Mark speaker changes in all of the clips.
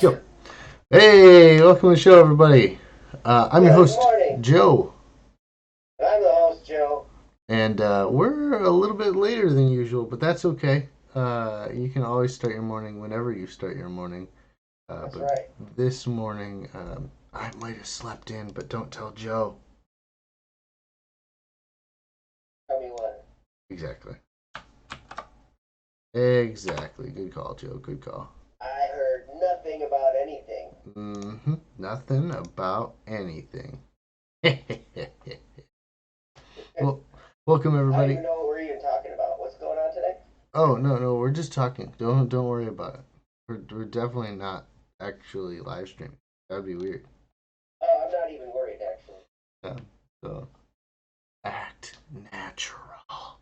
Speaker 1: Go. Hey, welcome to the show, everybody. I'm your
Speaker 2: Good
Speaker 1: host,
Speaker 2: morning.
Speaker 1: Joe,
Speaker 2: I'm the host, Joe.
Speaker 1: and we're a little bit later than usual, but that's okay. You can always start your morning whenever you start your morning.
Speaker 2: That's
Speaker 1: But
Speaker 2: right.
Speaker 1: this morning, I might have slept in, but don't tell Joe.
Speaker 2: Tell me what.
Speaker 1: Exactly. Exactly. Good call, Joe. Good call.
Speaker 2: I heard nothing about anything.
Speaker 1: Nothing about anything. Well, welcome
Speaker 2: I don't
Speaker 1: everybody.
Speaker 2: even know what we're even talking about. What's going on today?
Speaker 1: Oh no, we're just talking. Don't worry about it. We're definitely not actually live streaming. That'd be weird.
Speaker 2: Oh, I'm not even worried, actually.
Speaker 1: Yeah. So act natural.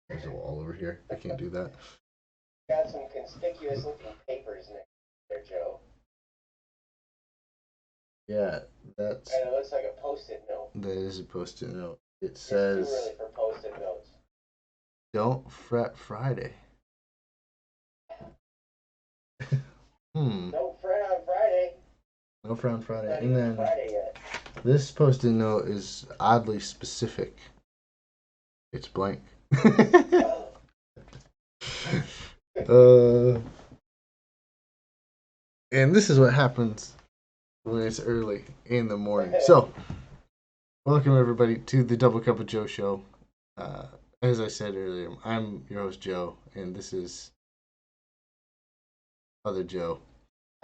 Speaker 1: There's a wall over here. I can't do that.
Speaker 2: Got some conspicuous looking papers next there, Joe.
Speaker 1: Yeah, that's
Speaker 2: And it looks like a post-it note.
Speaker 1: that is a post-it note. It
Speaker 2: It's too
Speaker 1: says,
Speaker 2: early for post-it notes.
Speaker 1: "Don't fret Friday." Hmm.
Speaker 2: Don't fret on Friday.
Speaker 1: No frown
Speaker 2: It's
Speaker 1: Friday.
Speaker 2: not
Speaker 1: And
Speaker 2: even
Speaker 1: then
Speaker 2: Friday yet.
Speaker 1: this post-it note is oddly specific. It's blank.
Speaker 2: Oh.
Speaker 1: uh, and this is what happens when it's early in the morning. So, welcome everybody to the Double Cup of Joe show. Uh, as I said earlier, I'm your host Joe, and this is other Joe.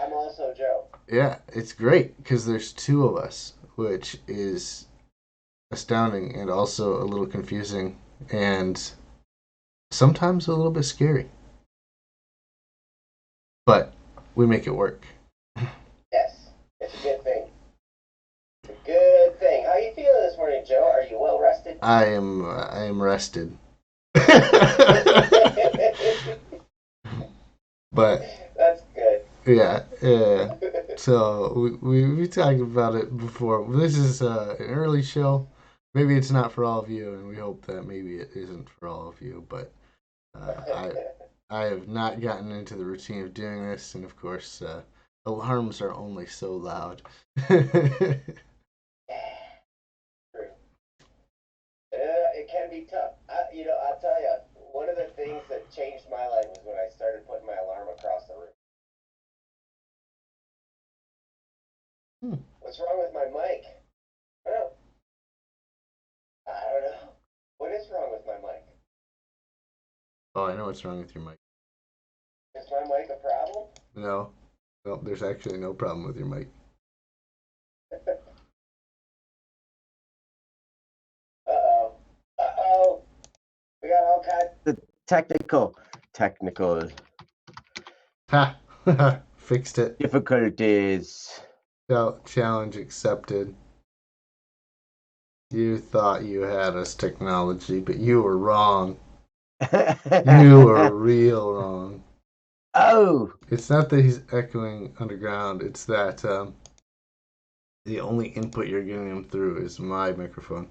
Speaker 2: I'm also Joe.
Speaker 1: Yeah, it's great because there's two of us, which is astounding and also a little confusing and sometimes a little bit scary. But we make it work.
Speaker 2: Yes, it's a good thing. It's a good thing. How you feeling this morning, Joe? Are you well rested?
Speaker 1: I am rested. But
Speaker 2: That's good.
Speaker 1: yeah, yeah. So we talked about it before. This is an early show. Maybe it's not for all of you, and we hope that maybe it isn't for all of you. But I have not gotten into the routine of doing this, and of course, alarms are only so loud.
Speaker 2: True. It can be tough. I'll tell you, one of the things that changed my life was when I started putting my alarm across the room.
Speaker 1: Hmm.
Speaker 2: What's wrong with my mic? I don't know. I don't know. What is wrong with my mic?
Speaker 1: Oh, I know what's wrong with your mic.
Speaker 2: Is my mic a problem?
Speaker 1: No, no, there's actually no problem with your mic.
Speaker 2: Uh-oh. Uh-oh. We got all kinds of technical
Speaker 1: Ha! Fixed it.
Speaker 2: difficulties.
Speaker 1: Challenge accepted. You thought you had us technology, but you were wrong. You were real wrong.
Speaker 2: Oh,
Speaker 1: It's not that he's echoing underground, it's that the only input you're getting him through is my microphone.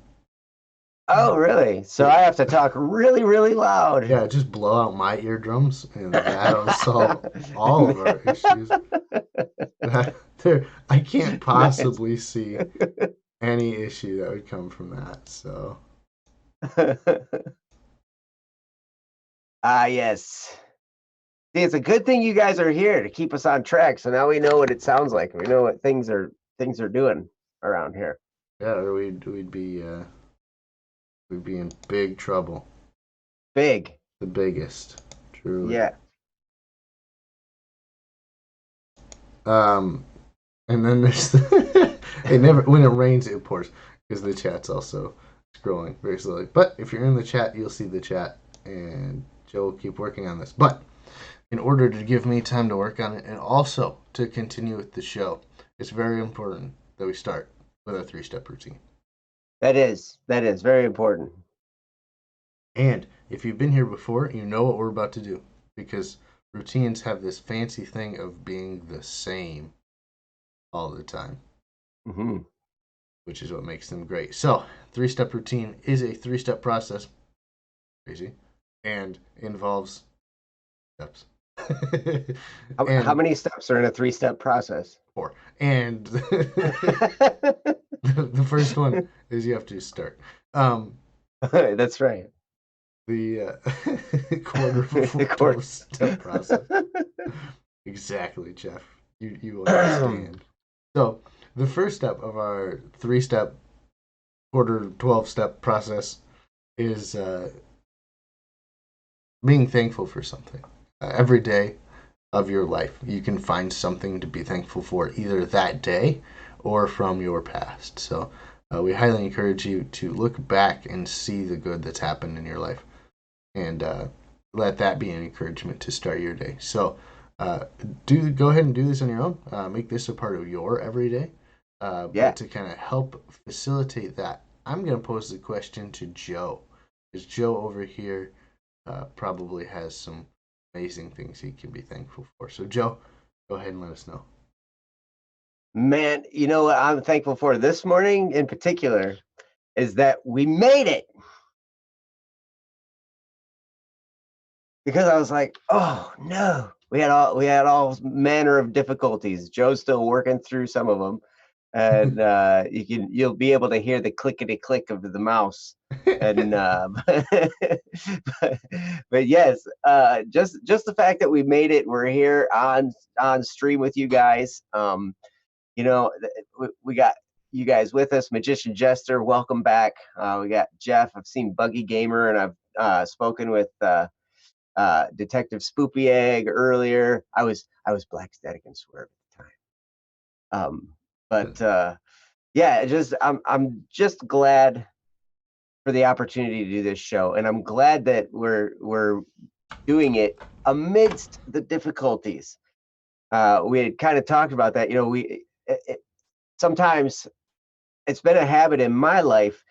Speaker 2: oh, really? So
Speaker 1: Yeah.
Speaker 2: I have to talk really, really loud.
Speaker 1: Yeah, just blow out my eardrums and that'll solve all of our issues. I can't
Speaker 2: Nice.
Speaker 1: possibly see any issue that would come from that. So,
Speaker 2: Yes. See, it's a good thing you guys are here to keep us on track. So now we know what it sounds like. We know what things are doing around here.
Speaker 1: yeah, or we'd be in big trouble.
Speaker 2: Big.
Speaker 1: The biggest, truly.
Speaker 2: Yeah.
Speaker 1: Um, and then there's the it never when it rains it pours because the chat's also scrolling very slowly. But if you're in the chat, you'll see the chat, and Joe will keep working on this. But in order to give me time to work on it and also to continue with the show, it's very important that we start with our three-step routine.
Speaker 2: That is very important.
Speaker 1: And if you've been here before, you know what we're about to do because routines have this fancy thing of being the same all the time,
Speaker 2: Hmm.
Speaker 1: which is what makes them great. So, three-step routine is a three-step process crazy, and involves steps.
Speaker 2: How
Speaker 1: And
Speaker 2: many steps are in a 3-step process?
Speaker 1: four. And the first one is you have to start. Um,
Speaker 2: That's right.
Speaker 1: the quarter of a
Speaker 2: The
Speaker 1: full
Speaker 2: court.
Speaker 1: 12-step process. Exactly, Jeff. You understand. So the first step of our 3-step quarter 12-step process is being thankful for something. Every day of your life, you can find something to be thankful for, either that day or from your past. So we highly encourage you to look back and see the good that's happened in your life, and let that be an encouragement to start your day. So do go ahead and do this on your own. Make this a part of your everyday. But
Speaker 2: Yeah.
Speaker 1: to kind of help facilitate that, I'm going to pose the question to Joe. Because Joe over here probably has some amazing things he can be thankful for. So, Joe, go ahead and let us know.
Speaker 2: Man, you know what I'm thankful for this morning in particular is that we made it. Because I was like, oh no, we had all manner of difficulties. Joe's still working through some of them, and you'll be able to hear the clickety click of the mouse. And but, but yes, just the fact that we made it, we're here on stream with you guys. We got you guys with us. Magician Jester, welcome back. We got Jeff. I've seen Buggy Gamer, and I've spoken with. Detective Spoopy Egg earlier. I was Black Static and Swerve at the time. But yeah, I'm just glad for the opportunity to do this show, and I'm glad that we're doing it amidst the difficulties. We had kind of talked about that. Sometimes it's been a habit in my life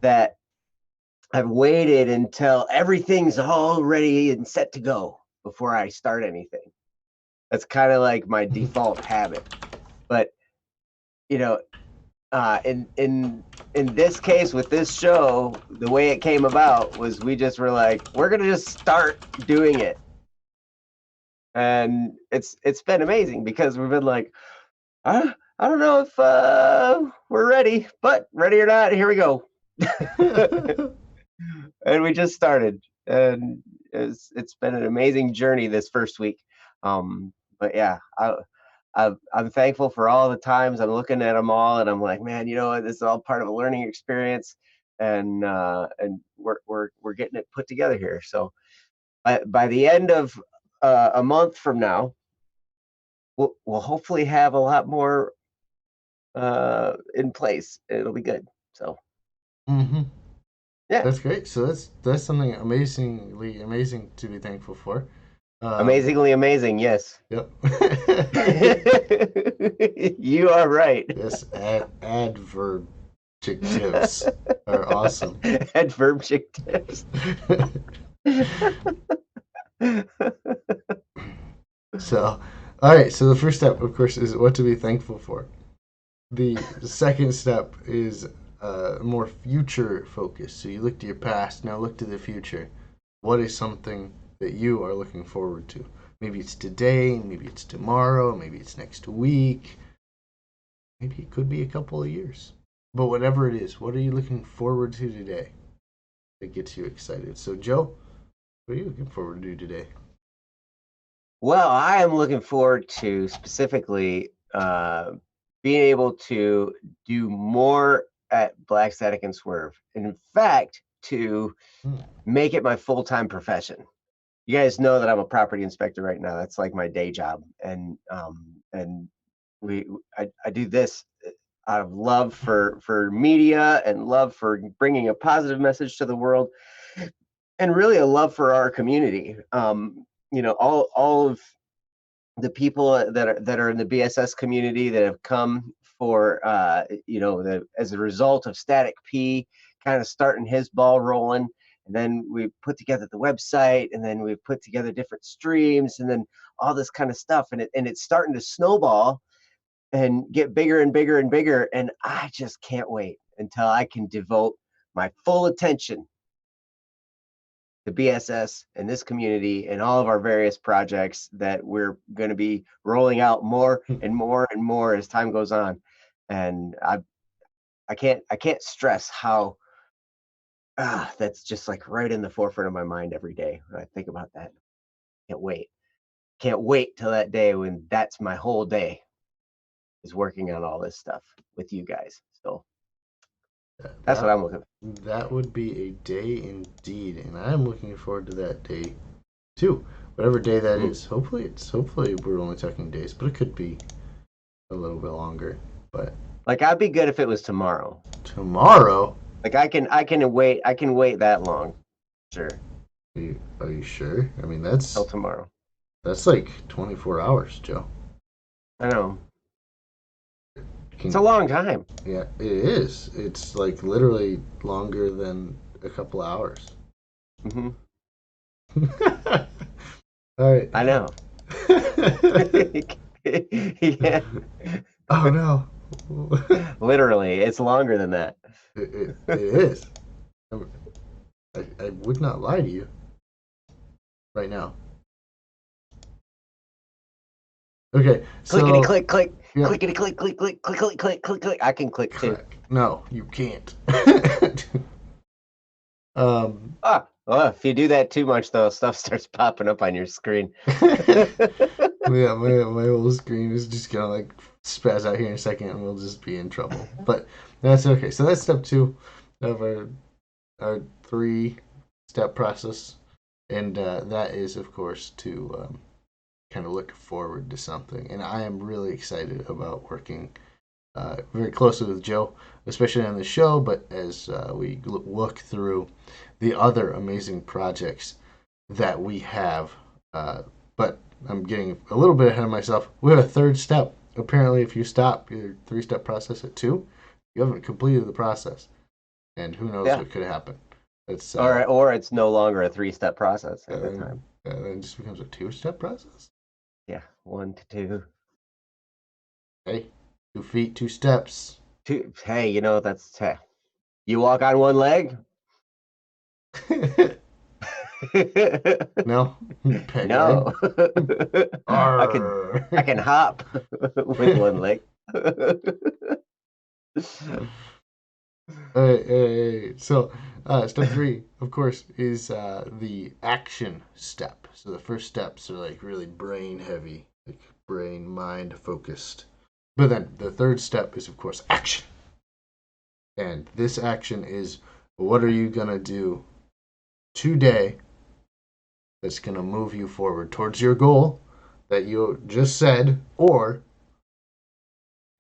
Speaker 2: that I've waited until everything's all ready and set to go before I start anything. That's kind of like my default habit. But you know, in this case with this show, the way it came about was we just were like, we're gonna just start doing it, and it's been amazing because we've been like, I don't know if we're ready, but ready or not, here we go. And we just started, and it's been an amazing journey this first week. But yeah, I'm thankful for all the times I'm looking at them all, and I'm like, man, you know what? This is all part of a learning experience, and we're getting it put together here. So by the end of a month from now, we'll hopefully have a lot more in place. It'll be good. So
Speaker 1: Mm-hmm.
Speaker 2: yeah,
Speaker 1: That's great. So that's something amazingly amazing to be thankful for. Um,
Speaker 2: amazingly amazing. Yes,
Speaker 1: yep.
Speaker 2: you are right.
Speaker 1: Yes, adverb adjectives are awesome.
Speaker 2: Adverb
Speaker 1: So, all right. So the first step, of course, is what to be thankful for. The second step is more future focused. So you look to your past, now look to the future. What is something that you are looking forward to? Maybe it's today, maybe it's tomorrow, maybe it's next week, maybe it could be a couple of years. But whatever it is, what are you looking forward to today that gets you excited? So, Joe, what are you looking forward to today?
Speaker 2: Well, I am looking forward to specifically being able to do more at Black Static and Swerve. And in fact, to
Speaker 1: Hmm.
Speaker 2: make it my full-time profession. You guys know that I'm a property inspector right now. That's like my day job, and I do this out of love for media and love for bringing a positive message to the world, and really a love for our community. All of the people that are in the BSS community that have come for as a result of Static P kind of starting his ball rolling, and then we put together the website, and then we put together different streams, and then all this kind of stuff, and it's starting to snowball and get bigger and bigger and bigger, and I just can't wait until I can devote my full attention the BSS and this community and all of our various projects that we're going to be rolling out more and more and more as time goes on. And I can't stress how that's just like right in the forefront of my mind every day when I think about that. Can't wait. Can't wait till that day when that's my whole day is working on all this stuff with you guys. So that's what I'm looking for.
Speaker 1: That would be a day indeed, and I'm looking forward to that day too. Whatever day that is. Hopefully we're only talking days, but it could be a little bit longer. But
Speaker 2: like I'd be good if it was tomorrow.
Speaker 1: Tomorrow?
Speaker 2: Like I can wait that long. Sure.
Speaker 1: Are you sure? I mean that's
Speaker 2: Till tomorrow.
Speaker 1: That's like 24 hours, Joe.
Speaker 2: I know. It's a long time.
Speaker 1: Yeah, it is. It's like literally longer than a couple hours.
Speaker 2: Mm-hmm.
Speaker 1: All right.
Speaker 2: I know. Yeah.
Speaker 1: Oh no.
Speaker 2: Literally, it's longer than that.
Speaker 1: It is. I would not lie to you right now. Okay, so
Speaker 2: clickety click click,
Speaker 1: yeah.
Speaker 2: clickety click click click click click click click click. I can click too.
Speaker 1: No, you can't.
Speaker 2: If you do that too much, though, stuff starts popping up on your screen.
Speaker 1: Yeah, my whole screen is just gonna like spaz out here in a second, and we'll just be in trouble. But that's okay. So that's step 2 of our 3-step process, and that is, of course, to kind of look forward to something. And I am really excited about working very closely with Joe, especially on the show, but as we look through the other amazing projects that we have. But I'm getting a little bit ahead of myself. We have a 3rd step. Apparently, if you stop your 3-step process at 2, you haven't completed the process. And who knows what could happen. It's
Speaker 2: or it's no longer a 3-step process at that time.
Speaker 1: It just becomes a 2-step process?
Speaker 2: Yeah, 1 to 2.
Speaker 1: Hey, 2 feet, 2 steps.
Speaker 2: Hey, that's you walk on one leg.
Speaker 1: No,
Speaker 2: no. I can hop with one leg.
Speaker 1: So step 3, of course, is the action step. So the first steps are like really brain heavy, like brain mind focused. But then the 3rd step is, of course, action. And this action is, what are you gonna do today that's gonna move you forward towards your goal that you just said, or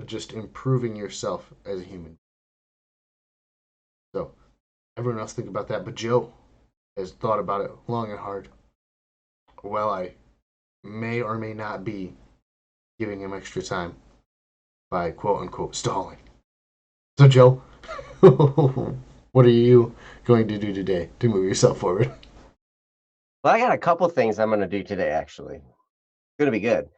Speaker 1: just improving yourself as a human. So everyone else think about that, but Joe has thought about it long and hard. Well, I may or may not be giving him extra time by quote unquote stalling. So Joe, what are you going to do today to move yourself forward?
Speaker 2: Well, I got a couple things I'm going to do today, actually. It's going to be good.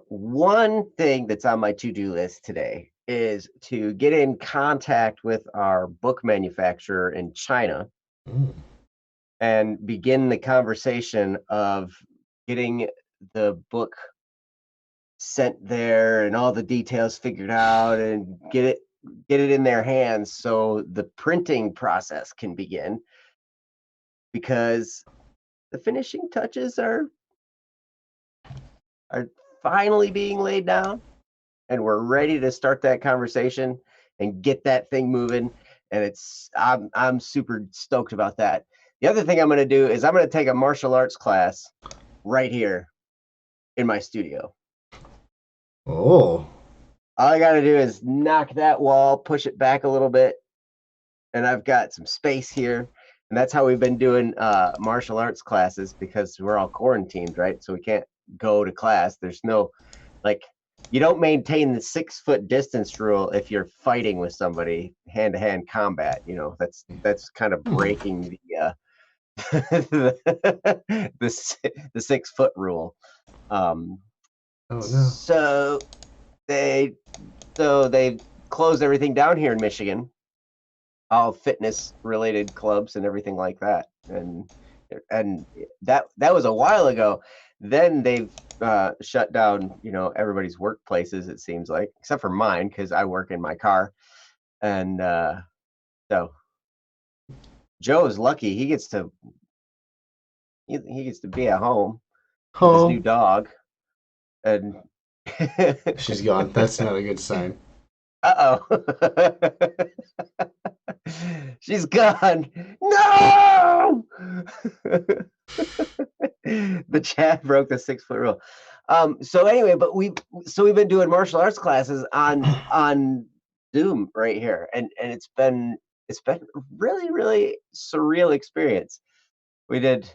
Speaker 2: One thing that's on my to-do list today is to get in contact with our book manufacturer in China and begin the conversation of getting the book sent there and all the details figured out and get it in their hands so the printing process can begin, because the finishing touches are finally being laid down and we're ready to start that conversation and get that thing moving. And I'm super stoked about that. The other thing I'm going to do is I'm going to take a martial arts class right here in my studio.
Speaker 1: Oh.
Speaker 2: All I got to do is knock that wall, push it back a little bit, and I've got some space here. And that's how we've been doing martial arts classes, because we're all quarantined, right? So we can't go to class. There's no, like, you don't maintain the 6-foot distance rule if you're fighting with somebody hand-to-hand combat. That's kind of breaking the 6-foot rule.
Speaker 1: Oh no.
Speaker 2: So they closed everything down here in Michigan, all fitness related clubs and everything like that. And and that was a while ago. Then they've shut down, everybody's workplaces. It seems like, except for mine, because I work in my car, and so Joe is lucky. He gets to be at home with his new
Speaker 1: Home.
Speaker 2: dog, and
Speaker 1: She's gone. That's not a good sign.
Speaker 2: uh-oh. She's gone. No. The chat broke the 6 foot rule. So anyway, but we've been doing martial arts classes on Zoom right here, and it's been really, really surreal experience. We did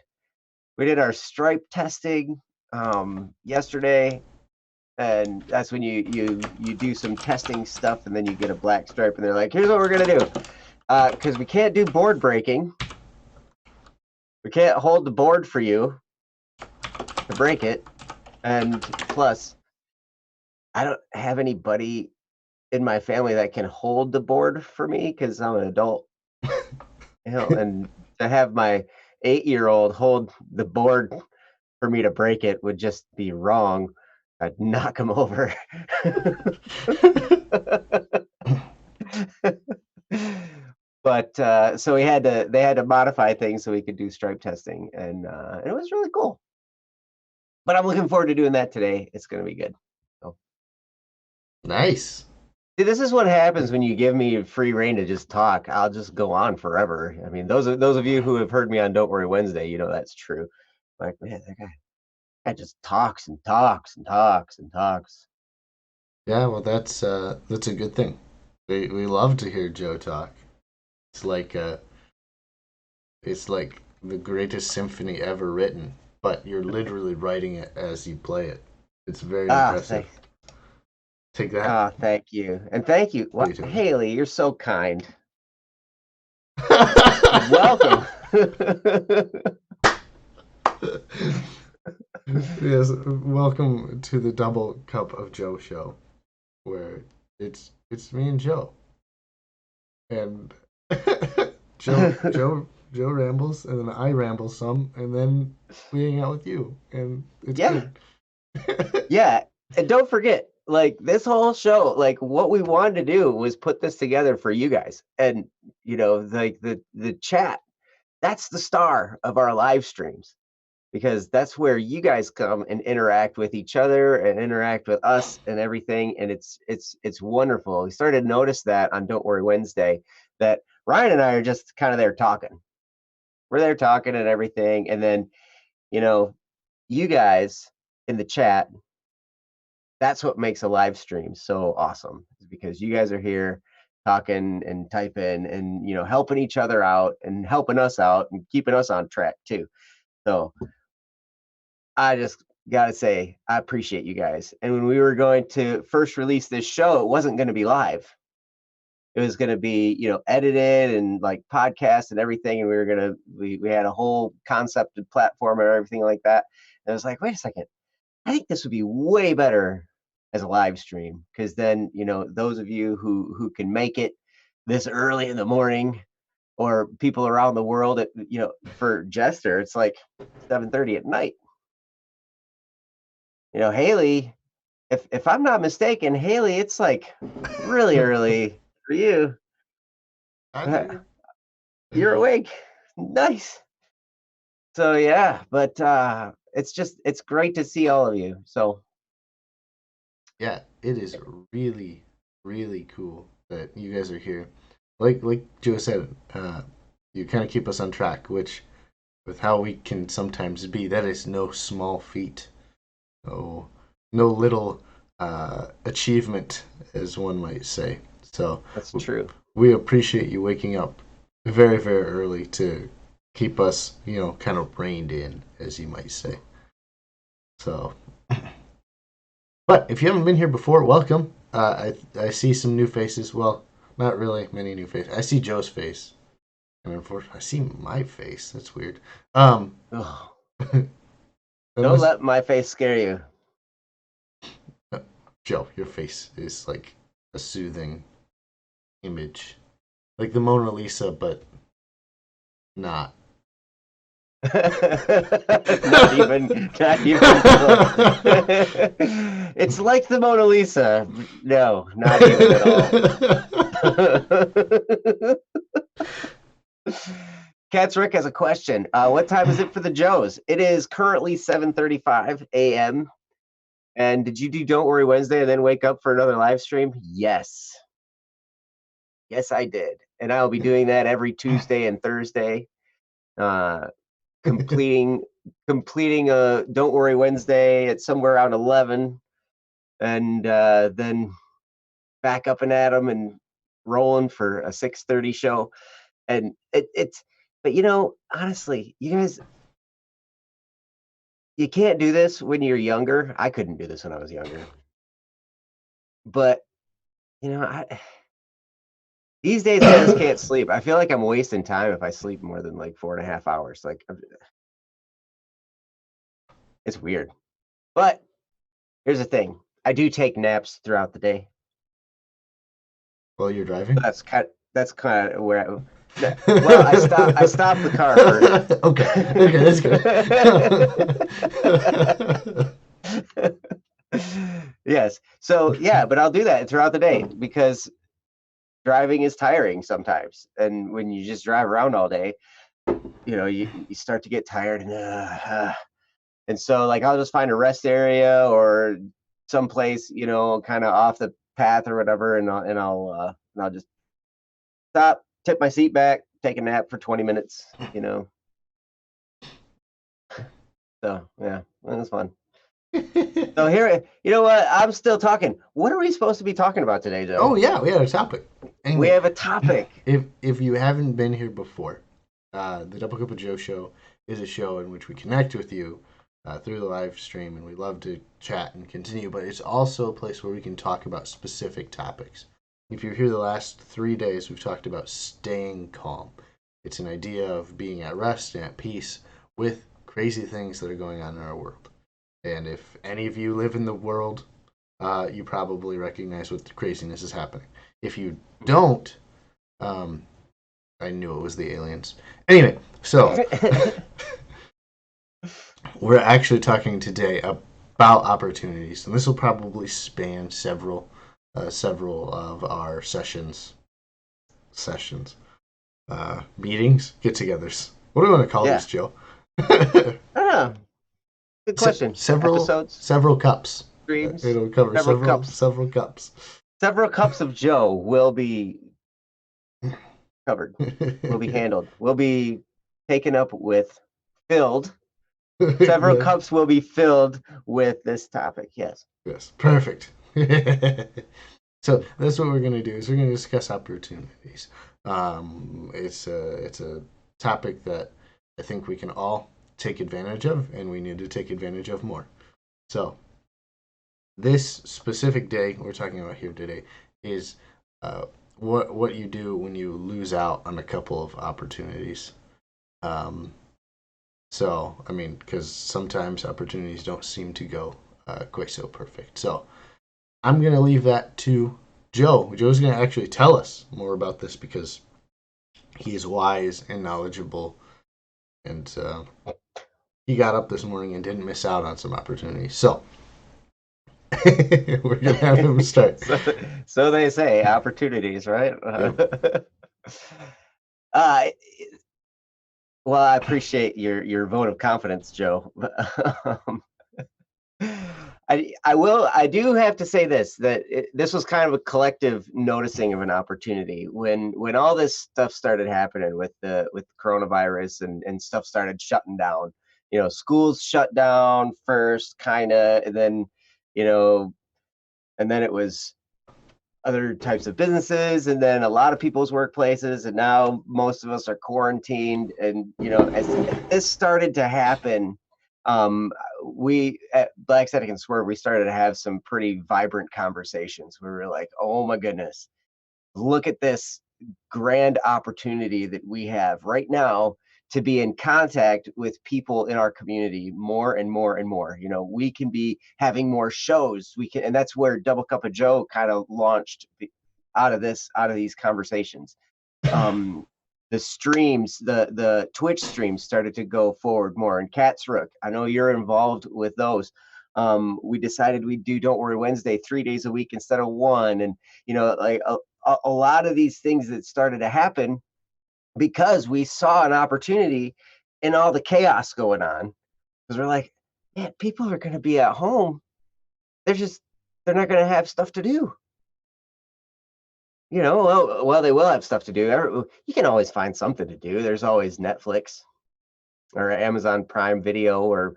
Speaker 2: our stripe testing yesterday, and that's when you do some testing stuff, and then you get a black stripe, and they're like, here's what we're gonna do, because we can't do board breaking. We can't hold the board for you to break it, and plus I don't have anybody in my family that can hold the board for me because I'm an adult, and to have my 8-year-old hold the board for me to break it would just be wrong. I'd knock him over. But so they had to modify things so we could do stripe testing, and it was really cool. But I'm looking forward to doing that today. It's going to be good. So,
Speaker 1: Nice.
Speaker 2: see, this is what happens when you give me free reign to just talk. I'll just go on forever. I mean, those of you who have heard me on Don't Worry Wednesday, that's true. Like, man, that guy just talks and talks and talks and talks.
Speaker 1: Yeah, well, that's a good thing. We love to hear Joe talk. It's like it's like the greatest symphony ever written, but you're literally writing it as you play it. It's very
Speaker 2: Ah,
Speaker 1: impressive. Take that.
Speaker 2: thank you, and thank you,
Speaker 1: Beethoven.
Speaker 2: Haley. You're so kind. Welcome.
Speaker 1: Yes, welcome to the Double Cup of Joe show, where it's me and Joe, and Joe rambles, and then I ramble some, and then we hang out with you, and it's
Speaker 2: Yeah,
Speaker 1: good.
Speaker 2: yeah, and don't forget, like this whole show, like what we wanted to do was put this together for you guys, and like the chat. That's the star of our live streams, because that's where you guys come and interact with each other and interact with us and everything, and it's wonderful. We started to notice that on Don't Worry Wednesday, that Ryan and I are just kind of there talking. We're there talking and everything, and then you know you guys in the chat, that's what makes a live stream so awesome, is because you guys are here talking and typing and helping each other out and helping us out and keeping us on track too. So I just gotta say, I appreciate you guys. And when we were going to first release this show, it wasn't going to be live. It was going to be, edited and like podcast and everything. And we had a whole concept and platform and everything like that. And I was like, wait a second, I think this would be way better as a live stream, because then, those of you who can make it this early in the morning, or people around the world, for Jester, it's like 7:30 at night. Haley, if I'm not mistaken, Haley, it's like really early for you.
Speaker 1: I
Speaker 2: Uh,
Speaker 1: do.
Speaker 2: You're awake. Nice. So yeah, but it's great to see all of you. So
Speaker 1: Yeah, it is really, really cool that you guys are here. Like Joe said, you kind of keep us on track, which with how we can sometimes be, that is no small feat. No, no little achievement, as one might say. So
Speaker 2: that's true.
Speaker 1: we appreciate you waking up very, very early to keep us, kind of reined in, as you might say. So, but if you haven't been here before, welcome. I see some new faces. Well, not really many new faces. I see Joe's face, and unfortunately, I see my face. That's weird.
Speaker 2: Oh, don't
Speaker 1: Unless
Speaker 2: let my face scare you.
Speaker 1: Joe, your face is like a soothing image, like the Mona Lisa, but not.
Speaker 2: Not even close. It's like the Mona Lisa. No, not even at all. Cats Rick has a question. What time is it for the Joes? It is currently 7:35 a.m. And did you do Don't Worry Wednesday and then wake up for another live stream? Yes. Yes, I did. And I'll be doing that every Tuesday and Thursday. Completing a Don't Worry Wednesday at somewhere around 11, and then back up and at them and rolling for a 6:30 show. And it's, but honestly, you guys, you can't do this when you're younger. I couldn't do this when I was younger. But these days I just can't sleep. I feel like I'm wasting time if I sleep more than like 4.5 hours. Like, it's weird. But here's the thing: I do take naps throughout the day.
Speaker 1: While you're driving?
Speaker 2: That's kind of where I stopped the car first.
Speaker 1: Okay,
Speaker 2: that's good. Yes. So yeah, but I'll do that throughout the day because driving is tiring sometimes, and when you just drive around all day, you start to get tired, and so like I'll just find a rest area or someplace kind of off the path or whatever, and I'll just stop, tip my seat back, take a nap for 20 minutes. So yeah, that was fun. So here, you know what? I'm still talking. What are we supposed to be talking about today, Joe?
Speaker 1: Oh yeah, we have a topic.
Speaker 2: Anyway, we have a topic.
Speaker 1: If you haven't been here before, the Double Cuppa Joe show is a show in which we connect with you through the live stream, and we love to chat and continue. But it's also a place where we can talk about specific topics. If you're here the last 3 days, we've talked about staying calm. It's an idea of being at rest and at peace with crazy things that are going on in our world. And if any of you live in the world, you probably recognize what the craziness is happening. If you don't, I knew it was the aliens. Anyway, so we're actually talking today about opportunities, and this will probably span several of our meetings, get-togethers. What do we want to call this, Joe?
Speaker 2: Good question.
Speaker 1: Several cups.
Speaker 2: Streams.
Speaker 1: It'll cover several cups.
Speaker 2: Several cups of Joe will be covered. Will be handled. Will be taken up with, filled. Several cups will be filled with this topic. Yes.
Speaker 1: Yes. Perfect. So that's what we're going to do. Is we're going to discuss opportunities. It's a topic that I think we can all take advantage of, and we need to take advantage of more. So this specific day we're talking about here today is what you do when you lose out on a couple of opportunities. So I mean, because sometimes opportunities don't seem to go quite so perfect. So I'm gonna leave that to Joe. Joe's gonna actually tell us more about this because he is wise and knowledgeable, and he got up this morning and didn't miss out on some opportunities. So we're gonna have him start.
Speaker 2: So they say, opportunities, right? Well, I appreciate your vote of confidence, Joe. I do have to say this, that this was kind of a collective noticing of an opportunity when all this stuff started happening with coronavirus and stuff started shutting down. Schools shut down first, kind of, and then it was other types of businesses, and then a lot of people's workplaces, and now most of us are quarantined. And as this started to happen, we at Black Static and Swerve, we started to have some pretty vibrant conversations. We were like, oh my goodness, look at this grand opportunity that we have right now to be in contact with people in our community more and more and more. We can be having more shows. And that's where Double Cuppa Joe kind of launched out of these conversations. the streams, the Twitch streams started to go forward more. And Cat's Rook, I know you're involved with those. We decided we'd do Don't Worry Wednesday 3 days a week instead of one. And, like a lot of these things that started to happen because we saw an opportunity in all the chaos going on. Because we're like, man, people are going to be at home. They're not going to have stuff to do. Well, they will have stuff to do. You can always find something to do. There's always Netflix or Amazon Prime Video, or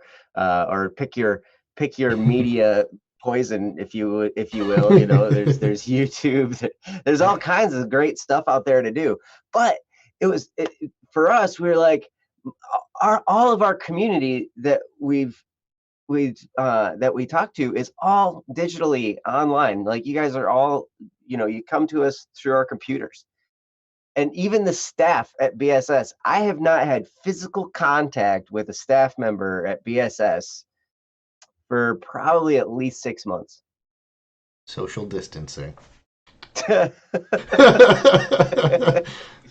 Speaker 2: pick your media poison, if you will. There's YouTube. There's all kinds of great stuff out there to do. But for us, we were like, all of our community that we talk to is all digitally online. Like, you guys are all, you come to us through our computers. And even the staff at BSS, I have not had physical contact with a staff member at BSS for probably at least 6 months.
Speaker 1: Social distancing.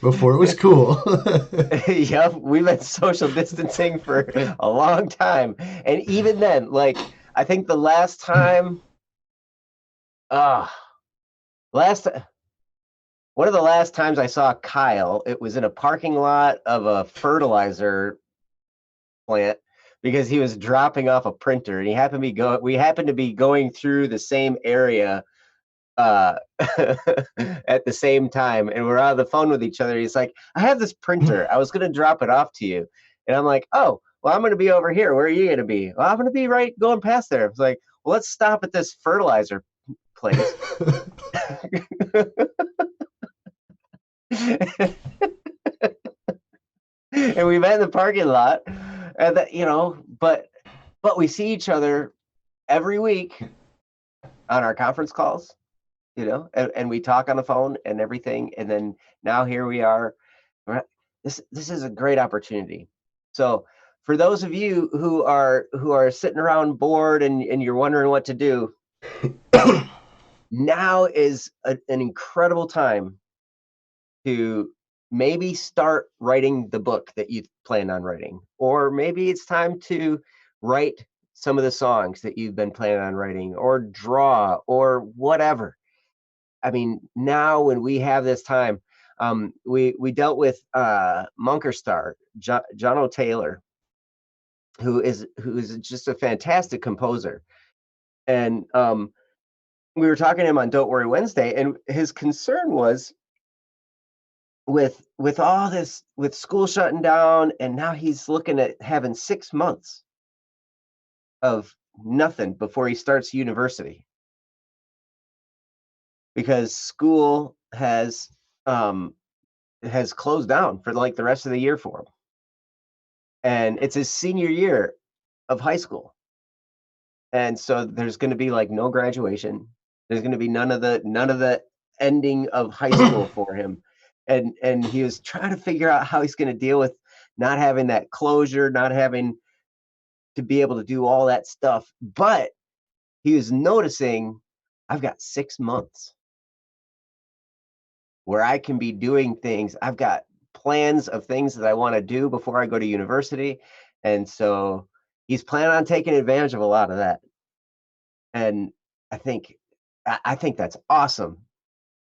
Speaker 1: Before it was cool.
Speaker 2: Yep, we've been social distancing for a long time. And even then, like, I think the last time, one of the last times I saw Kyle, it was in a parking lot of a fertilizer plant, because he was dropping off a printer, and we happened to be going through the same area at the same time, and we're on the phone with each other. He's like, I have this printer, I was going to drop it off to you. And I'm like, oh, well, I'm going to be over here. Where are you going to be? Well, I'm going to be right going past there. It's like, well, let's stop at this fertilizer place. And we met in the parking lot, and but we see each other every week on our conference calls, and we talk on the phone and everything. And then now here we are. This is a great opportunity. So for those of you who are sitting around bored and you're wondering what to do, now is an incredible time to maybe start writing the book that you plan on writing, or maybe it's time to write some of the songs that you've been planning on writing, or draw, or whatever. I mean, now when we have this time, we dealt with Monkerstar, John O'Taylor, who is just a fantastic composer. And we were talking to him on Don't Worry Wednesday, and his concern was, with all this, with school shutting down, and now he's looking at having 6 months of nothing before he starts university, because school has closed down for like the rest of the year for him, and it's his senior year of high school. And so there's going to be like no graduation. There's going to be none of the ending of high school for him. And he was trying to figure out how he's going to deal with not having that closure, not having to be able to do all that stuff. But he was noticing, I've got 6 months where I can be doing things. I've got plans of things that I want to do before I go to university. And so he's planning on taking advantage of a lot of that. And I think that's awesome.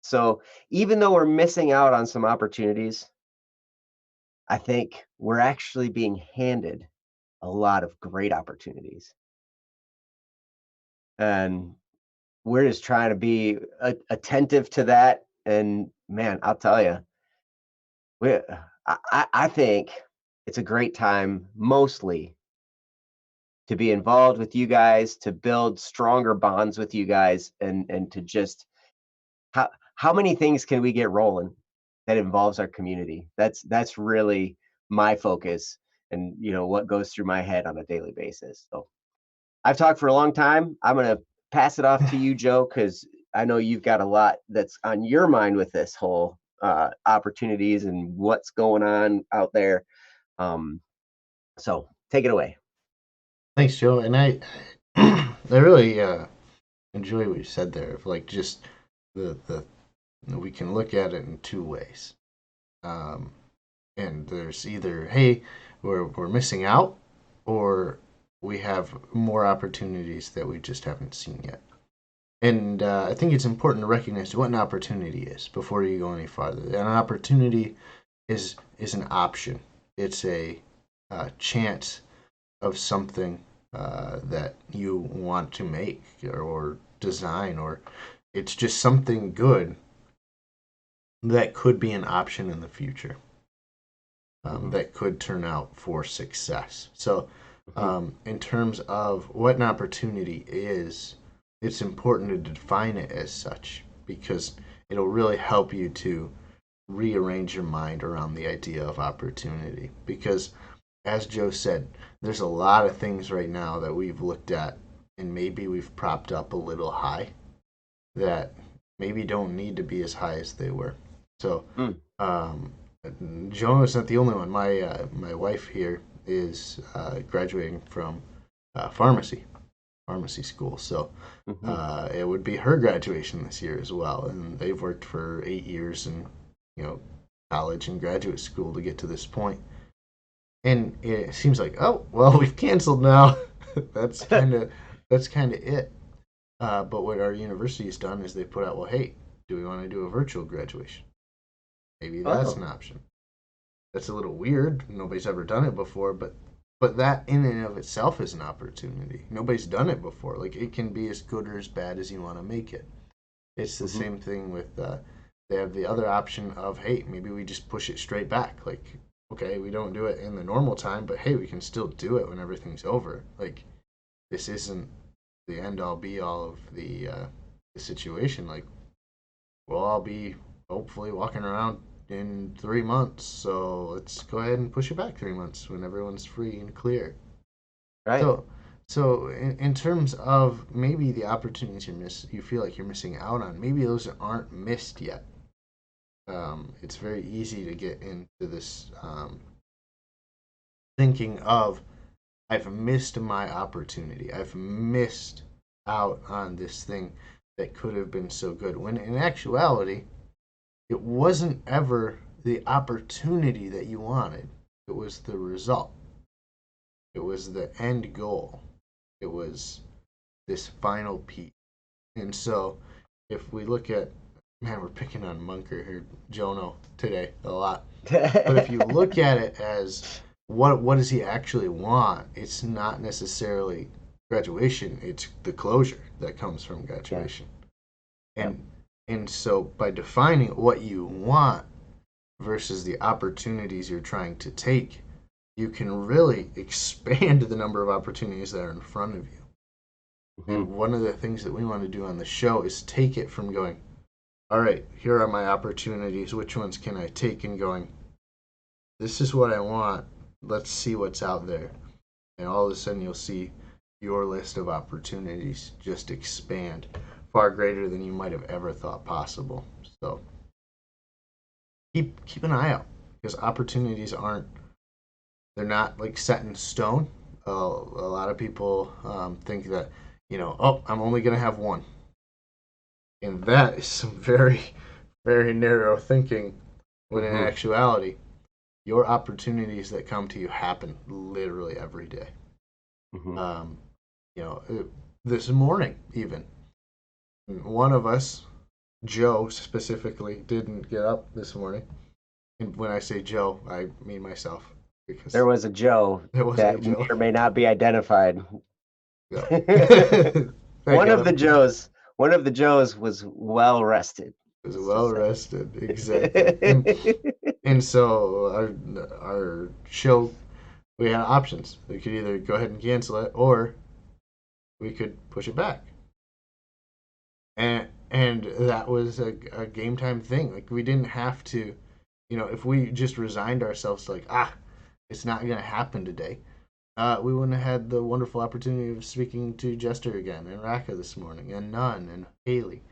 Speaker 2: So even though we're missing out on some opportunities, I think we're actually being handed a lot of great opportunities. And we're just trying to be attentive to that. And man, I'll tell you, I think it's a great time, mostly, to be involved with you guys, to build stronger bonds with you guys, and to just, how many things can we get rolling that involves our community? That's really my focus, and what goes through my head on a daily basis. So I've talked for a long time. I'm going to pass it off to you, Joe, because I know you've got a lot that's on your mind with this whole opportunities and what's going on out there. So take it away.
Speaker 1: Thanks, Joe. And I really enjoy what you said there. Of like, just the we can look at it in two ways. And there's either, hey, we're missing out, or we have more opportunities that we just haven't seen yet. And I think it's important to recognize what an opportunity is before you go any farther. An opportunity is an option. It's a chance of something that you want to make or design, or it's just something good that could be an option in the future, that could turn out for success. So, in terms of what an opportunity is, it's important to define it as such because it'll really help you to rearrange your mind around the idea of opportunity. Because, as Joe said, there's a lot of things right now that we've looked at and maybe we've propped up a little high that maybe don't need to be as high as they were. So,
Speaker 2: Mm.
Speaker 1: um, Joe is not the only one. My wife here is graduating from pharmacy school. So
Speaker 2: Hmm.
Speaker 1: it would be her graduation this year as well. And they've worked for 8 years in college and graduate school to get to this point. And it seems like, oh well, we've canceled now. that's kind of that's kind of it. But what our university has done is they put out, well, hey, do we want to do a virtual graduation? Maybe that's
Speaker 2: Oh,
Speaker 1: an option. That's a little weird. Nobody's ever done it before, but that in and of itself is an opportunity. Nobody's done it before. Like it can be as good or as bad as you want to make it. It's the
Speaker 2: hmm.
Speaker 1: same thing with they have the other option of hey, maybe we just push it straight back. Like okay, we don't do it in the normal time, but hey, we can still do it when everything's over. Like this isn't the end all be all of the situation. Like we'll all be hopefully walking around in 3 months. So let's go ahead and push it back 3 months when everyone's free and clear.
Speaker 2: Right.
Speaker 1: So, so in terms of maybe the opportunities you feel like you're missing out on, maybe those aren't missed yet. It's very easy to get into this thinking of I've missed my opportunity. I've missed out on this thing that could have been so good. When in actuality, it wasn't ever the opportunity that you wanted. It was the result. It was the end goal. It was this final piece. And so, if we look at, man, we're picking on Munker here, Jono, today a lot. But if you look at it as what does he actually want, it's not necessarily graduation. It's the closure that comes from
Speaker 2: Yeah.
Speaker 1: graduation.
Speaker 2: Yep.
Speaker 1: And and so by defining what you want versus the opportunities you're trying to take, you can really expand the number of opportunities that are in front of you.
Speaker 2: Hmm.
Speaker 1: And one of the things that we want to do on the show is take it from going, all right, here are my opportunities. Which ones can I take? And going, this is what I want. Let's see what's out there. And all of a sudden, you'll see your list of opportunities just expand far greater than you might have ever thought possible. So keep an eye out because opportunities aren't they're not like set in stone. A lot of people think that oh, I'm only going to have one, and that is some very narrow thinking. When in
Speaker 2: Hmm.
Speaker 1: actuality, your opportunities that come to you happen literally every day.
Speaker 2: Hmm.
Speaker 1: Um, you know, this morning even one of us, Joe specifically, didn't get up this morning. And when I say Joe, I mean myself
Speaker 2: There
Speaker 1: because
Speaker 2: was a Joe
Speaker 1: it was a
Speaker 2: that may
Speaker 1: Joe.
Speaker 2: or may not be identified.
Speaker 1: Yeah. I
Speaker 2: One
Speaker 1: got
Speaker 2: of the
Speaker 1: him.
Speaker 2: Joes, one of the Joes was well rested.
Speaker 1: Was
Speaker 2: Let's just
Speaker 1: well
Speaker 2: say.
Speaker 1: rested, exactly. And so our show, we had options. We could either go ahead and cancel it, or we could push it back. And that was a game time thing. Like we didn't have to, if we just resigned ourselves to like it's not gonna happen today. We wouldn't have had the wonderful opportunity of speaking to Jester again and Raka this morning and Nun and Haley.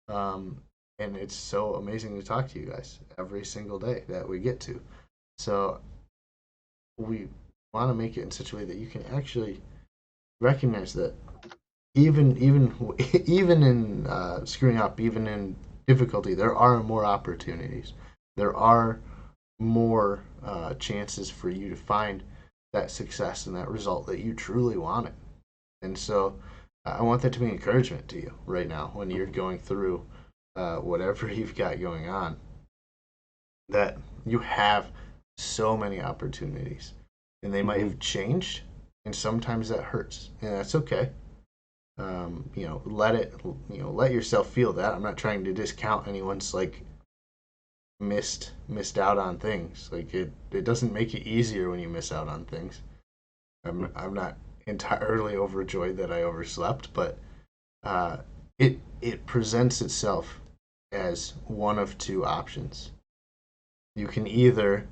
Speaker 1: Um, and it's so amazing to talk to you guys every single day that we get to. So we want to make it in such a way that you can actually recognize that even in screwing up, even in difficulty, there are more opportunities. There are more chances for you to find that success and that result that you truly wanted. And so I want that to be encouragement to you right now when you're going through whatever you've got going on, that you have so many opportunities and they might have changed. And sometimes that hurts, and that's okay. Let it, let yourself feel that. I'm not trying to discount anyone's like missed out on things. Like it doesn't make it easier when you miss out on things. I'm not entirely overjoyed that I overslept, but it presents itself as one of two options. You can either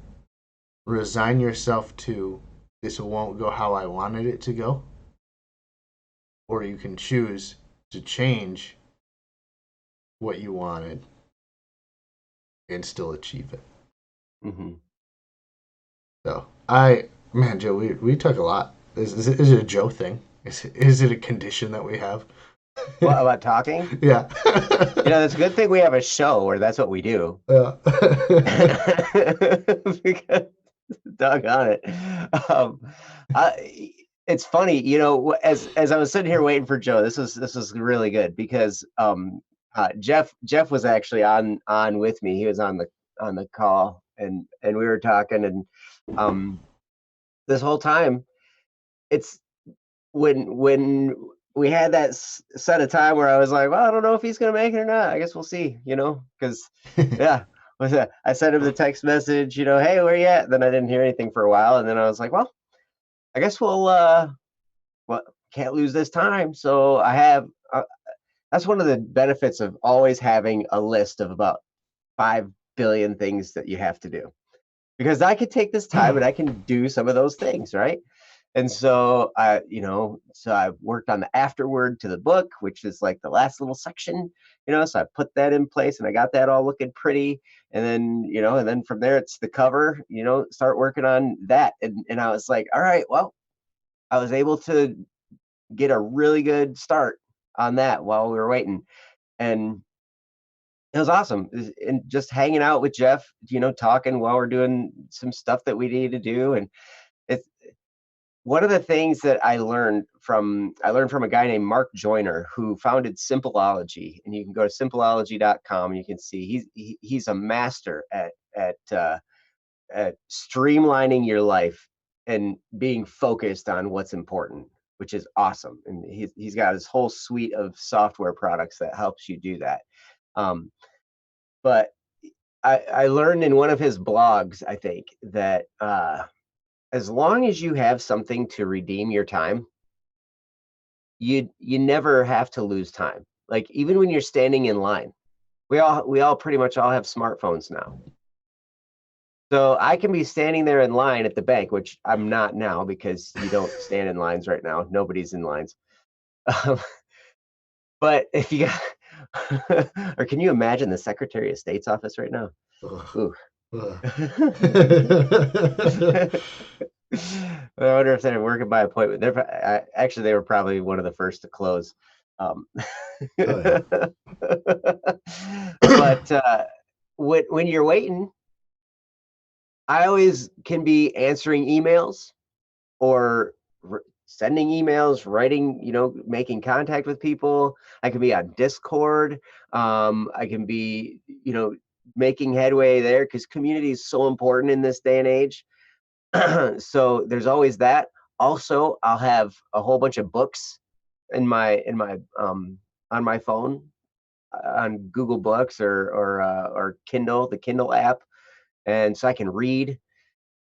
Speaker 1: resign yourself to this won't go how I wanted it to go, or you can choose to change what you wanted and still achieve it.
Speaker 2: Mm-hmm.
Speaker 1: So man, Joe, we talk a lot. Is it a Joe thing? Is it a condition that we have?
Speaker 2: What about talking?
Speaker 1: Yeah.
Speaker 2: That's a good thing we have a show where that's what we do.
Speaker 1: Yeah.
Speaker 2: Because, doggone it. It's funny, as I was sitting here waiting for Joe, this was really good because Jeff was actually on with me. He was on the call, and we were talking, and this whole time it's when we had that set of time where I was like, well, I don't know if he's gonna make it or not. I guess we'll see, because yeah. I sent him the text message, hey, where you at? Then I didn't hear anything for a while, and then I was like, well, I guess well, can't lose this time. So I have. That's one of the benefits of always having a list of about 5 billion things that you have to do, because I could take this time and I can do some of those things, right? And so I worked on the afterword to the book, which is like the last little section, so I put that in place and I got that all looking pretty. And then, and then from there it's the cover, start working on that. And I was like, all right, well, I was able to get a really good start on that while we were waiting. And it was awesome. And just hanging out with Jeff, talking while we're doing some stuff that we need to do. And it's one of the things that I learned from a guy named Mark Joyner, who founded Simpleology, and you can go to simpleology.com and you can see he's a master at streamlining your life and being focused on what's important, which is awesome. And he's got his whole suite of software products that helps you do that. But I learned in one of his blogs, I think, that as long as you have something to redeem your time, you never have to lose time. Like even when you're standing in line, we all pretty much all have smartphones now. So I can be standing there in line at the bank, which I'm not now because you don't stand in lines right now. Nobody's in lines. Um, but if you got, or can you imagine the Secretary of State's office right now? Ooh. I wonder if they're working by appointment. Actually, they were probably one of the first to close. Oh, yeah. But when you're waiting, I always can be answering emails or sending emails, writing, making contact with people. I can be on Discord. I can be, making headway there because community is so important in this day and age. So there's always that. Also, I'll have a whole bunch of books in my on my phone, on Google Books or Kindle, the Kindle app, and so I can read.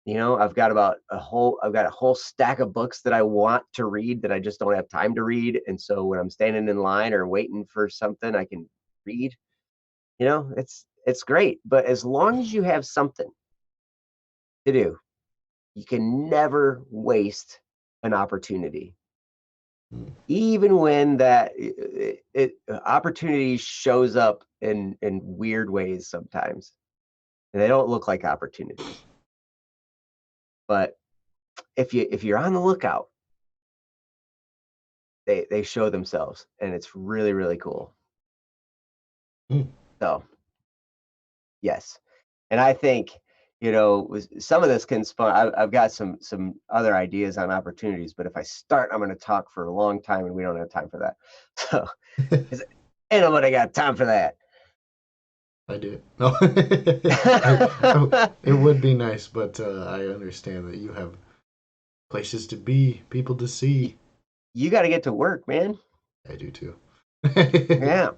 Speaker 2: I've got a whole stack of books that I want to read that I just don't have time to read. And so when I'm standing in line or waiting for something, I can read. It's great. But as long as you have something to do, you can never waste an opportunity. Even when that opportunity shows up in weird ways sometimes, and they don't look like opportunities. But if you're on the lookout, they show themselves, and it's really, really cool. So yes, and I think some of this can spawn. I've got some other ideas on opportunities, but if I start, I'm going to talk for a long time, and we don't have time for that. So, ain't nobody got time for that.
Speaker 1: I do. No, it would be nice, but I understand that you have places to be, people to see.
Speaker 2: You got to get to work, man.
Speaker 1: I do too.
Speaker 2: Yeah.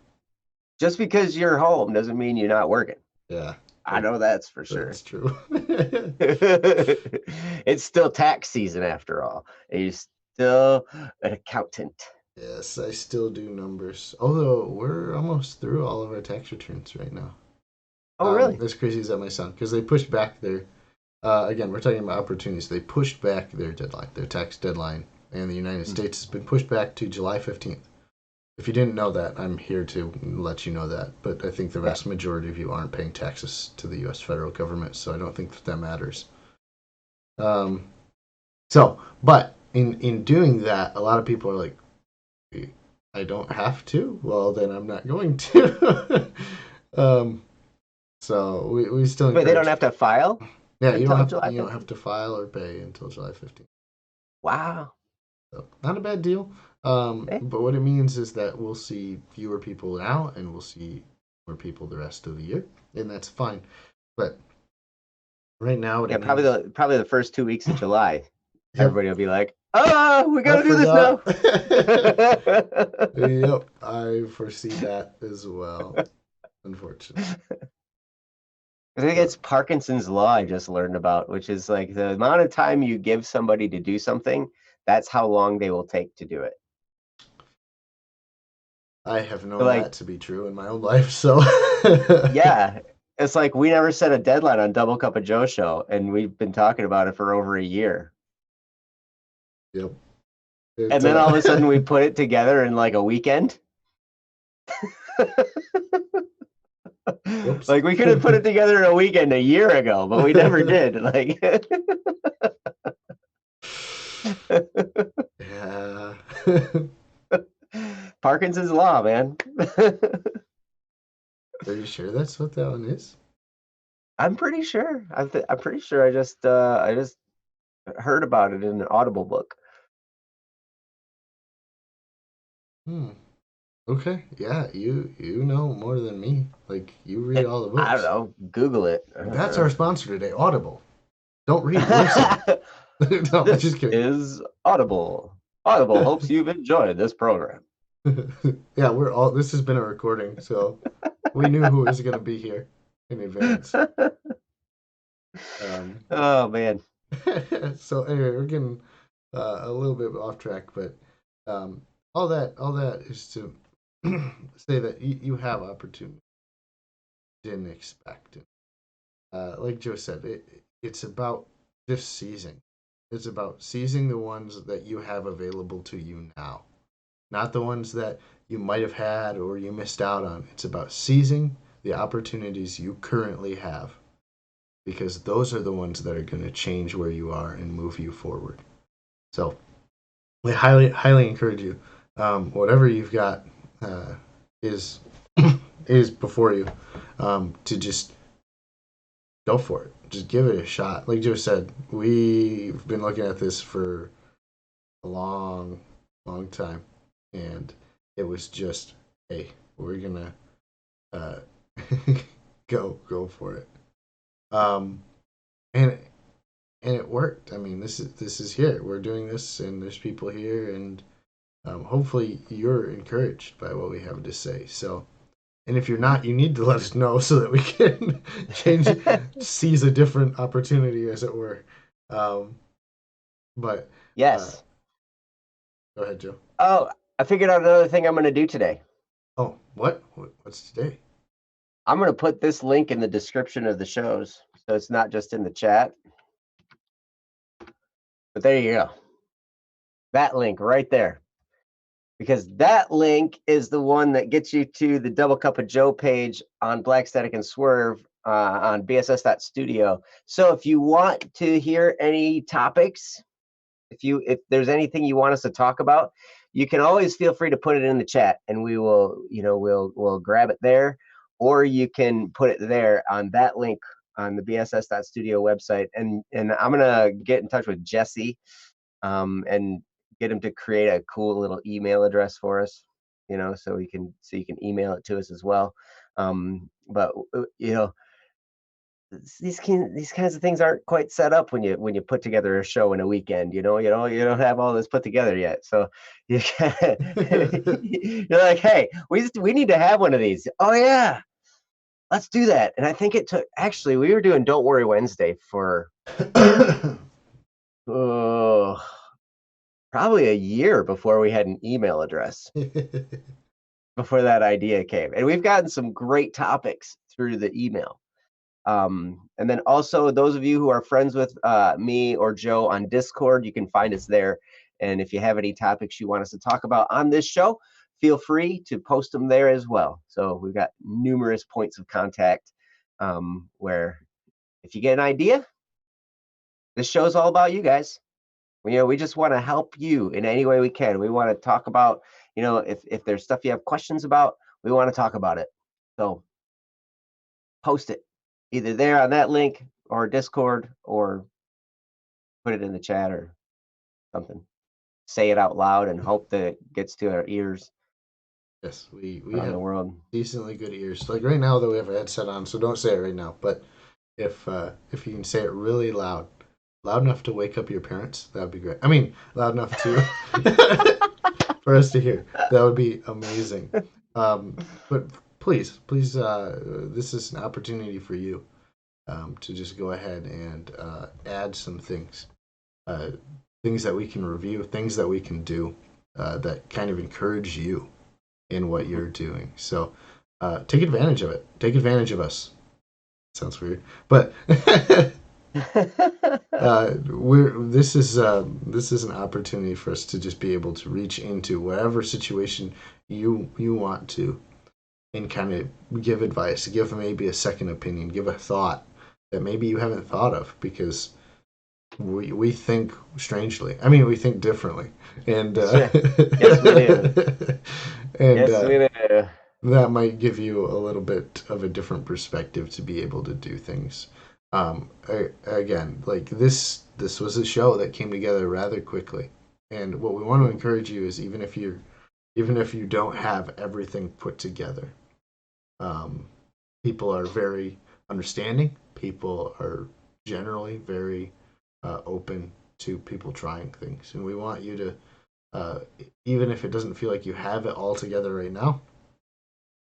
Speaker 2: Just because you're home doesn't mean you're not working.
Speaker 1: Yeah,
Speaker 2: I know that's for sure.
Speaker 1: that's true.
Speaker 2: It's still tax season after all. And you're still an accountant.
Speaker 1: Yes, I still do numbers. Although we're almost through all of our tax returns right now.
Speaker 2: Oh, really?
Speaker 1: As crazy as that might sound, because they pushed back their. Again, we're talking about opportunities. They pushed back their deadline, their tax deadline, and the United States has been pushed back to July 15th. If you didn't know that, I'm here to let you know that. But I think the vast majority of you aren't paying taxes to the U.S. federal government, so I don't think that matters. But in doing that, a lot of people are like, I don't have to. Well, then I'm not going to. So we still encourage.
Speaker 2: But they don't have to file.
Speaker 1: Yeah, you don't have to file or pay until July 15th.
Speaker 2: Wow.
Speaker 1: So not a bad deal. But what it means is that we'll see fewer people now, and we'll see more people the rest of the year, and that's fine. But right now,
Speaker 2: probably the first 2 weeks of July, everybody will be like, we
Speaker 1: I
Speaker 2: got to do this
Speaker 1: now. Yep, I foresee that as well, unfortunately.
Speaker 2: I think it's Parkinson's law I just learned about, which is like the amount of time you give somebody to do something, that's how long they will take to do it.
Speaker 1: I have known that to be true in my own life, so.
Speaker 2: Yeah, it's like we never set a deadline on Double Cuppa Joe show, and we've been talking about it for over a year.
Speaker 1: Yep.
Speaker 2: And then all of a sudden we put it together in like a weekend. Like we could have put it together in a weekend a year ago, but we never did. Like,
Speaker 1: yeah.
Speaker 2: Parkinson's law, man.
Speaker 1: Are you sure that's what that one is?
Speaker 2: I'm pretty sure. I'm pretty sure. I just heard about it in an Audible book.
Speaker 1: Okay. Yeah, you know more than me. Like you read all the books.
Speaker 2: I don't know. Google it.
Speaker 1: That's our sponsor today, Audible. Don't read, listen. No,
Speaker 2: this
Speaker 1: just kidding.
Speaker 2: Is Audible. Audible hopes you've enjoyed this program.
Speaker 1: Yeah, this has been a recording, so we knew who was going to be here in advance.
Speaker 2: Oh man.
Speaker 1: So anyway, we're getting a little bit off track, but all that is to say that you have opportunity didn't expect it. Like Joe said, it's about just seizing. It's about seizing the ones that you have available to you now, not the ones that you might have had or you missed out on. It's about seizing the opportunities you currently have, because those are the ones that are going to change where you are and move you forward. So I highly encourage you. Whatever you've got is before you, to just go for it. Just give it a shot. Like Joe said, we've been looking at this for a long time, and it was just, hey, we're gonna go for it. And it worked. I mean, this is here. We're doing this, and there's people here, and hopefully you're encouraged by what we have to say. So, and if you're not, you need to let us know so that we can seize a different opportunity, as it were. But
Speaker 2: yes.
Speaker 1: Go ahead, Joe.
Speaker 2: Oh, I figured out another thing I'm going to do today.
Speaker 1: Oh, what's today?
Speaker 2: I'm going to put this link in the description of the shows, so it's not just in the chat. But there you go. That link right there. Because that link is the one that gets you to the Double Cuppa Joe page on Black Static and Swerve on bss.studio. So if you want to hear any topics, if there's anything you want us to talk about, you can always feel free to put it in the chat, and we will, we'll grab it there, or you can put it there on that link on the bss.studio website, and I'm gonna get in touch with Jesse, and get him to create a cool little email address for us, so you can email it to us as well. But these kinds of things aren't quite set up when you put together a show in a weekend. You don't have all this put together yet, so you you're like, hey, we need to have one of these. Oh yeah, let's do that. And I think it took, actually, we were doing Don't Worry Wednesday for oh, probably a year before we had an email address, before that idea came. And we've gotten some great topics through the email. And then also, those of you who are friends with me or Joe on Discord, you can find us there. And if you have any topics you want us to talk about on this show, feel free to post them there as well. So we've got numerous points of contact, where if you get an idea, this show's all about you guys. We just want to help you in any way we can. We want to talk about, if there's stuff you have questions about, we want to talk about it. So post it either there on that link or Discord, or put it in the chat or something. Say it out loud and hope that it gets to our ears
Speaker 1: Yes, we
Speaker 2: around the
Speaker 1: have
Speaker 2: world.
Speaker 1: decently good ears. Like right now, though, we have a headset on, so don't say it right now. But if you can say it really loud, loud enough to wake up your parents, that would be great. I mean, loud enough to for us to hear. That would be amazing. But please, this is an opportunity for you to just go ahead and add some things, uh, things that we can review, things that we can do that kind of encourage you in what you're doing. So take advantage of it. Take advantage of us. Sounds weird, but this is an opportunity for us to just be able to reach into whatever situation you want to, and kind of give advice, give maybe a second opinion, give a thought that maybe you haven't thought of, because we think strangely. I mean, we think differently, and
Speaker 2: Yes, we do.
Speaker 1: and
Speaker 2: Yes, we do.
Speaker 1: that might give you a little bit of a different perspective to be able to do things. Again, like this was a show that came together rather quickly, and what we want to encourage you is, even if you don't have everything put together, um, people are very understanding. People are generally very open to people trying things, and we want you to, even if it doesn't feel like you have it all together right now,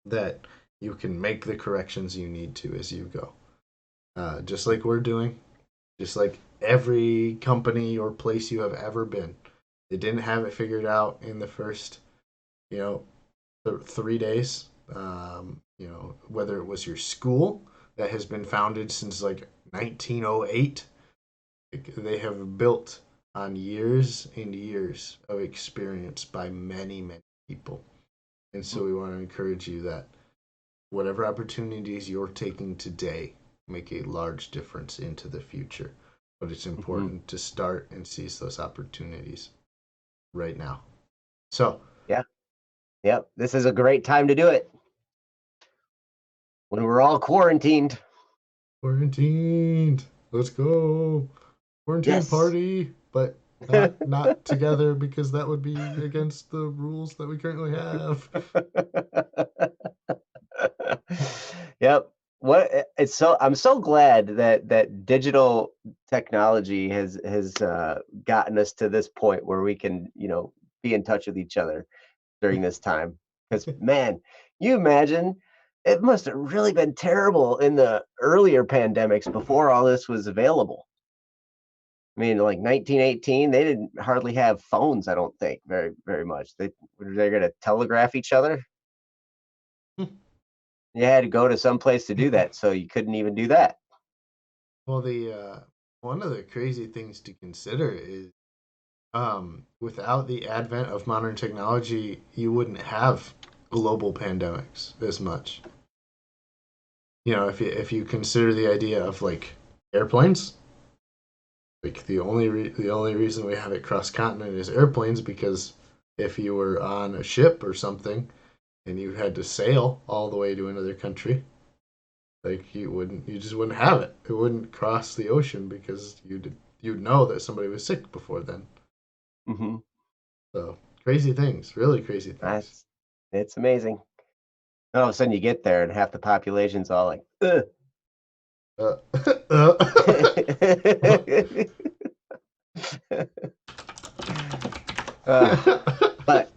Speaker 1: that you can make the corrections you need to as you go. Just like we're doing, just like every company or place you have ever been. They didn't have it figured out in the first, you know, 3 days. Whether it was your school that has been founded since like 1908, they have built on years and years of experience by many, many people. And so we want to encourage you that whatever opportunities you're taking today make a large difference into the future. But it's important to start and seize those opportunities right now. So,
Speaker 2: Yeah. Yep. This is a great time to do it when we're all quarantined.
Speaker 1: quarantined. Let's go. Quarantine
Speaker 2: Yes.
Speaker 1: party, but not together, because that would be against the rules that we currently have.
Speaker 2: Yep. I'm so glad that digital technology has gotten us to this point where we can, be in touch with each other during this time. Because man, you imagine, it must have really been terrible in the earlier pandemics before all this was available. I mean, like 1918, they didn't hardly have phones, I don't think, very, very much. They're going to telegraph each other. You had to go to some place to do that, so you couldn't even do that.
Speaker 1: Well, the one of the crazy things to consider is, without the advent of modern technology, you wouldn't have global pandemics as much. If you consider the idea of like airplanes, like the only reason we have it cross continent is airplanes, because if you were on a ship or something and you had to sail all the way to another country, Like you just wouldn't have it. It wouldn't cross the ocean because you'd know that somebody was sick before then.
Speaker 2: Mm-hmm.
Speaker 1: So crazy things, really crazy things.
Speaker 2: It's amazing. And all of a sudden you get there and half the population's all like, ugh.
Speaker 1: Uh,
Speaker 2: But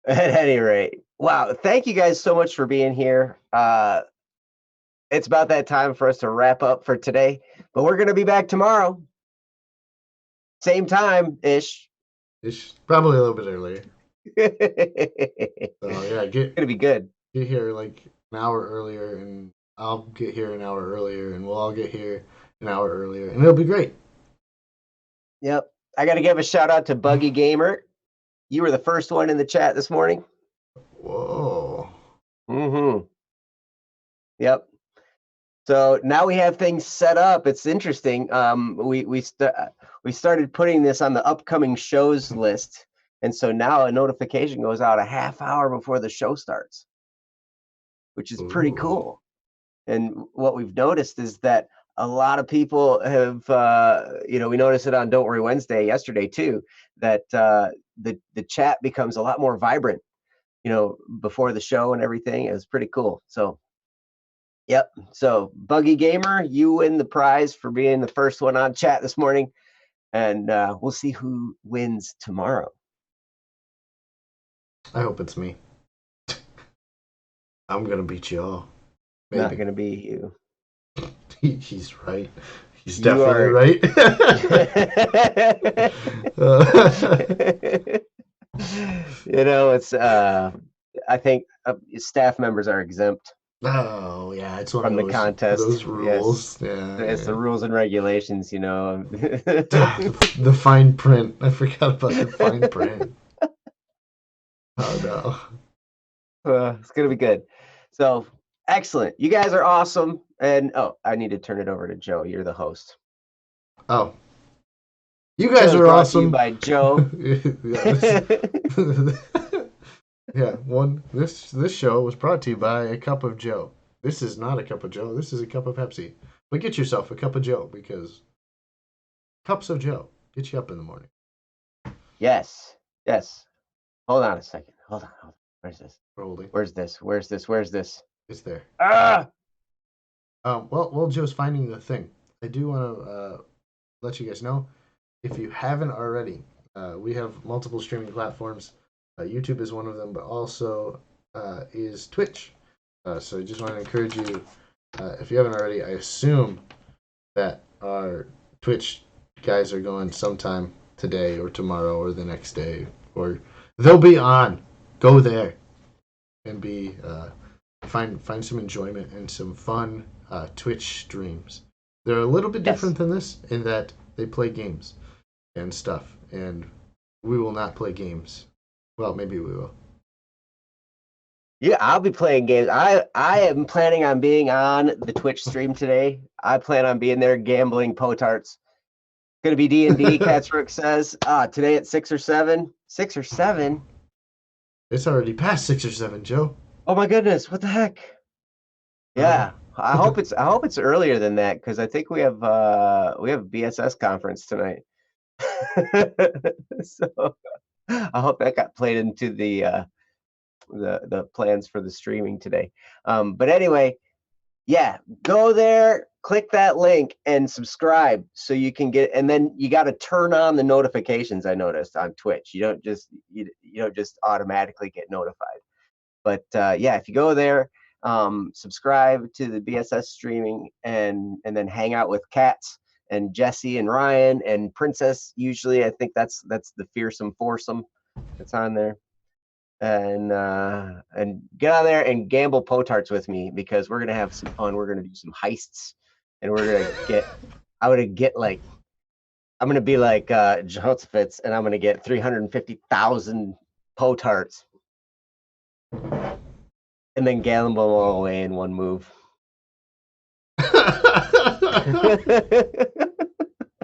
Speaker 2: at any rate, wow, thank you guys so much for being here. It's about that time for us to wrap up for today, but we're going to be back tomorrow, same time ish.
Speaker 1: It's probably a little bit earlier.
Speaker 2: It's
Speaker 1: So yeah,
Speaker 2: going to be good.
Speaker 1: get here like an hour earlier, and I'll get here an hour earlier, and we'll all get here an hour earlier, and it'll be great.
Speaker 2: Yep. I got to give a shout out to Buggy Gamer. You were the first one in the chat this morning.
Speaker 1: Whoa.
Speaker 2: Mm-hmm. Yep. So now we have things set up. It's interesting. We started putting this on the upcoming shows list, and so now a notification goes out a half hour before the show starts, which is pretty
Speaker 1: Ooh.
Speaker 2: cool. And what we've noticed is that a lot of people have, we noticed it on Don't Worry Wednesday yesterday too, that the chat becomes a lot more vibrant, before the show and everything. It was pretty cool. So, yep. So, Buggy Gamer, you win the prize for being the first one on chat this morning, and we'll see who wins tomorrow.
Speaker 1: I hope it's me. I'm gonna beat you all. Maybe.
Speaker 2: Not gonna be you.
Speaker 1: He's right. He's
Speaker 2: You
Speaker 1: definitely
Speaker 2: are-
Speaker 1: right.
Speaker 2: It's I think staff members are exempt
Speaker 1: Oh yeah, it's one
Speaker 2: from
Speaker 1: of
Speaker 2: the contest.
Speaker 1: those rules.
Speaker 2: Yes.
Speaker 1: Yeah,
Speaker 2: It's the rules and regulations,
Speaker 1: the fine print. I forgot about the fine print. Oh
Speaker 2: no. It's gonna be good. So excellent. You guys are awesome. And I need to turn it over to Joe. You're the host.
Speaker 1: Oh. You guys
Speaker 2: Show's
Speaker 1: are
Speaker 2: brought to you
Speaker 1: awesome.
Speaker 2: by Joe.
Speaker 1: Yeah, this show was brought to you by a cup of Joe. This is not a cup of Joe. This is a cup of Pepsi. But get yourself a cup of Joe because cups of Joe get you up in the morning.
Speaker 2: Yes. Hold on a second. Hold on. Where's this?
Speaker 1: Holding.
Speaker 2: Where's this?
Speaker 1: It's there.
Speaker 2: Ah!
Speaker 1: While Joe's finding the thing, I do want to let you guys know, if you haven't already, we have multiple streaming platforms. YouTube is one of them, but also is Twitch. So I just want to encourage you, if you haven't already, I assume that our Twitch guys are going sometime today or tomorrow or the next day, or they'll be on. Go there and be find some enjoyment and some fun Twitch streams. They're a little bit different than this in that they play games and stuff, and we will not play games. Well, maybe we will.
Speaker 2: Yeah, I'll be playing games. I am planning on being on the Twitch stream today. I plan on being there gambling potarts. Gonna be D&D, Catsrook says. Today at 6 or 7. 6 or 7?
Speaker 1: It's already past 6 or 7, Joe.
Speaker 2: Oh my goodness, what the heck? Yeah. I hope it's earlier than that, because I think we have a BSS conference tonight. So I hope that got played into the plans for the streaming today. But anyway, yeah, go there, click that link, and subscribe so you can get. And then you got to turn on the notifications. I noticed on Twitch, you don't just automatically get notified. But yeah, if you go there, subscribe to the BSS streaming, and then hang out with Cats and Jesse and Ryan and Princess. Usually, I think that's the fearsome foursome that's on there. And get on there and gamble potarts with me, because we're gonna have some fun. We're gonna do some heists, and we're gonna get. I'm gonna be like Josephitz, and I'm gonna get 350,000 potarts, and then gamble them all away in one move.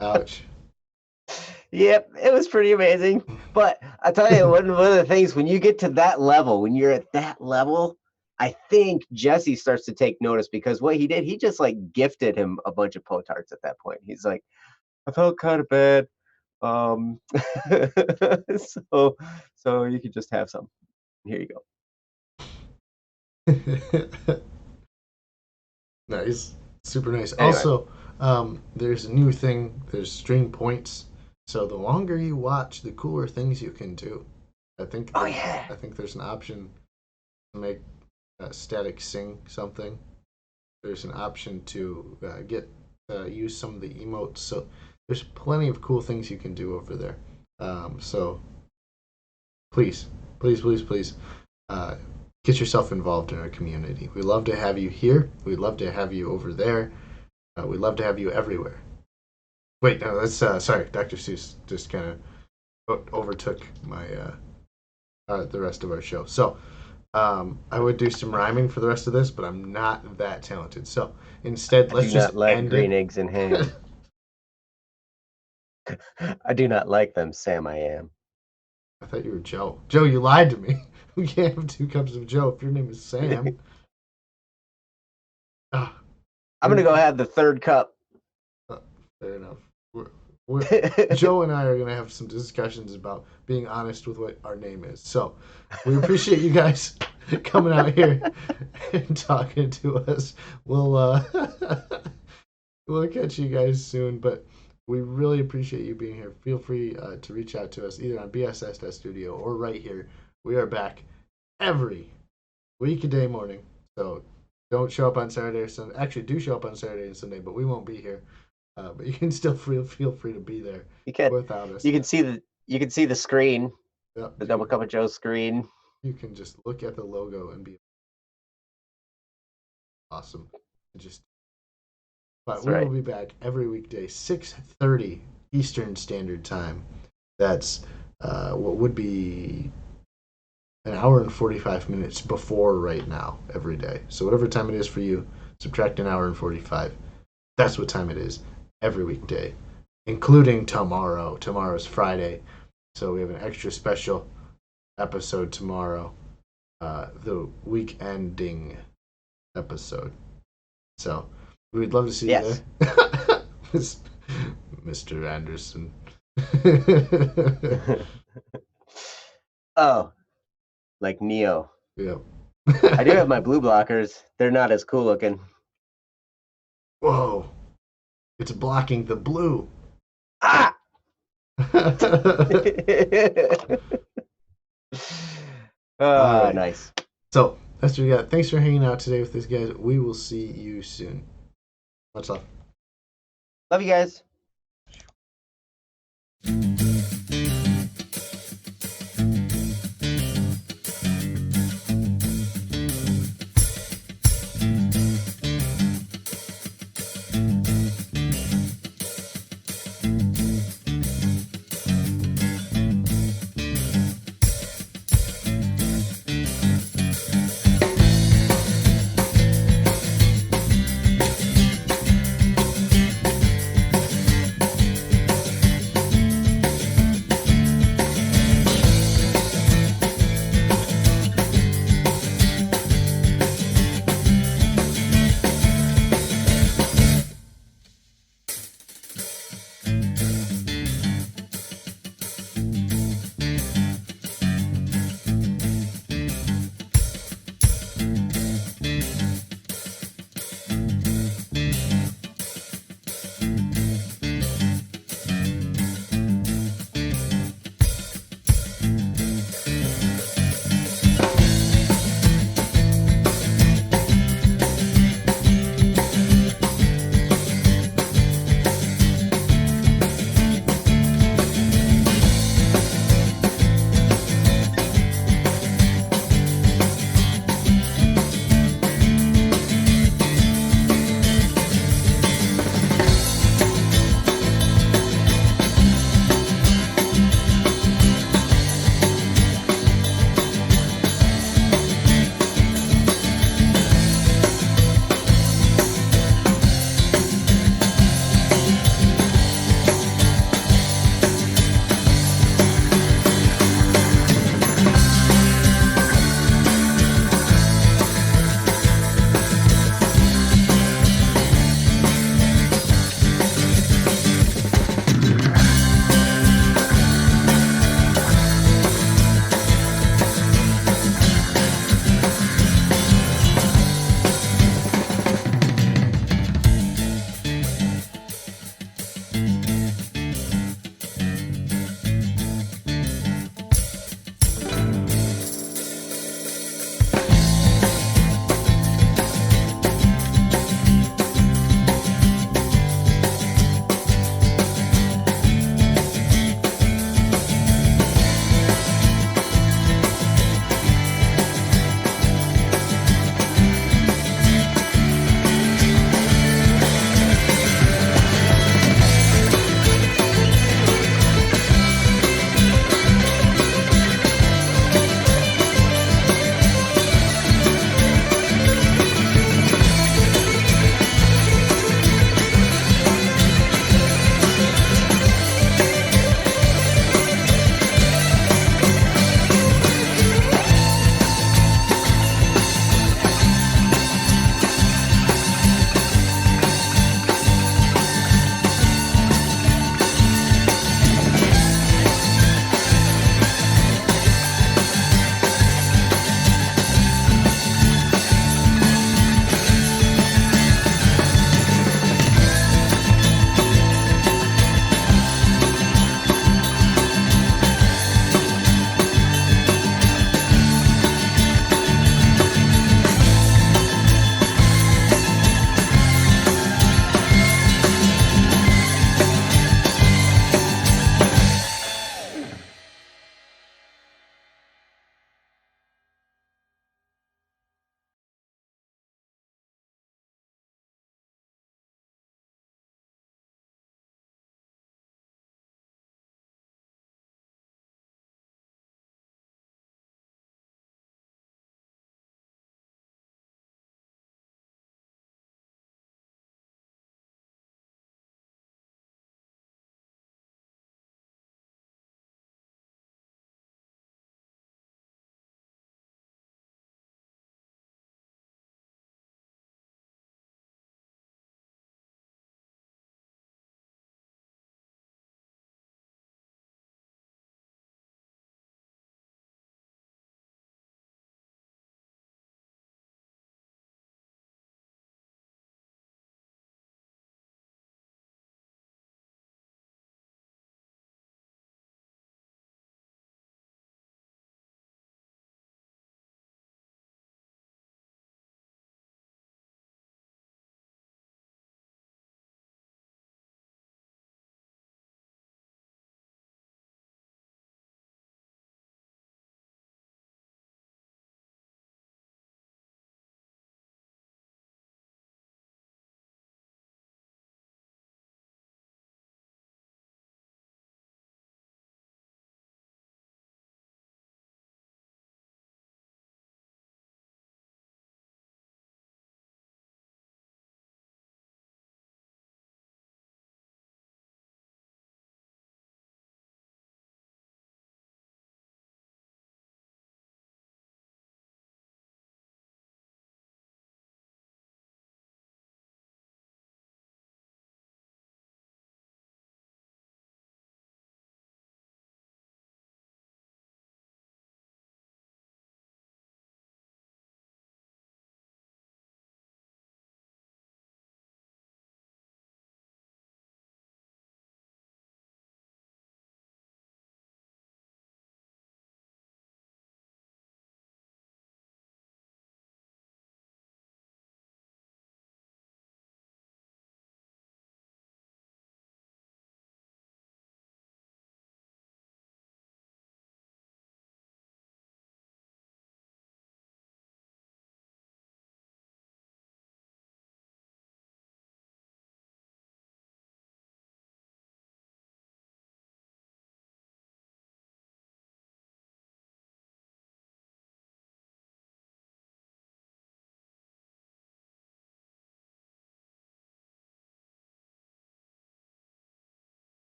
Speaker 1: Ouch.
Speaker 2: Yep, it was pretty amazing. But I tell you, one of the things, when you get to that level, when you're at that level, I think Jesse starts to take notice because what he did, he just like gifted him a bunch of Potards at that point. He's like, I felt kind of bad. Um, so you could just have some. Here you go.
Speaker 1: Nice, super nice.
Speaker 2: Anyway.
Speaker 1: Also, there's a new thing. There's stream points. So the longer you watch, the cooler things you can do.
Speaker 2: Oh yeah.
Speaker 1: I think there's an option to make static sing something. There's an option to use some of the emotes. So there's plenty of cool things you can do over there. So please, please, please, please, get yourself involved in our community. We love to have you here. We'd love to have you over there. We'd love to have you everywhere. Wait, no, that's sorry. Dr. Seuss just kind of overtook my the rest of our show. So I would do some rhyming for the rest of this, but I'm not that talented. So instead, let's
Speaker 2: do
Speaker 1: just
Speaker 2: not like
Speaker 1: end
Speaker 2: green
Speaker 1: it.
Speaker 2: eggs and ham. I do not like them, Sam. I am.
Speaker 1: I thought you were Joe. Joe, you lied to me. We can't have 2 cups of Joe if your name is Sam. Ah,
Speaker 2: I'm gonna go have the 3rd cup.
Speaker 1: fair enough. Joe and I are going to have some discussions about being honest with what our name is. So we appreciate you guys coming out here and talking to us. We'll we'll catch you guys soon, but we really appreciate you being here. Feel free to reach out to us either on bss.studio or right here. We are back every weekday morning. So don't show up on Saturday or Sunday. Actually, do show up on Saturday and Sunday, but we won't be here. But you can still feel free to be there without us.
Speaker 2: You can see the screen.
Speaker 1: Yep,
Speaker 2: The Double Cuppa Joe screen.
Speaker 1: You can just look at the logo and be awesome. But we will be back every weekday, 6:30 Eastern Standard Time. That's what would be an hour and 45 minutes before right now every day. So whatever time it is for you, subtract an hour and 45. That's what time it is every weekday, including tomorrow. Tomorrow's Friday, so we have an extra special episode tomorrow, the week ending episode. So we'd love to see you there, Mr. Anderson.
Speaker 2: Oh, like Neo.
Speaker 1: Yep.
Speaker 2: I do have my blue blockers. They're not as cool looking.
Speaker 1: Whoa. It's blocking the blue.
Speaker 2: Ah!
Speaker 1: Right.
Speaker 2: Nice.
Speaker 1: So that's what we got. Thanks for hanging out today with us, guys. We will see you soon. Much love.
Speaker 2: Love you guys.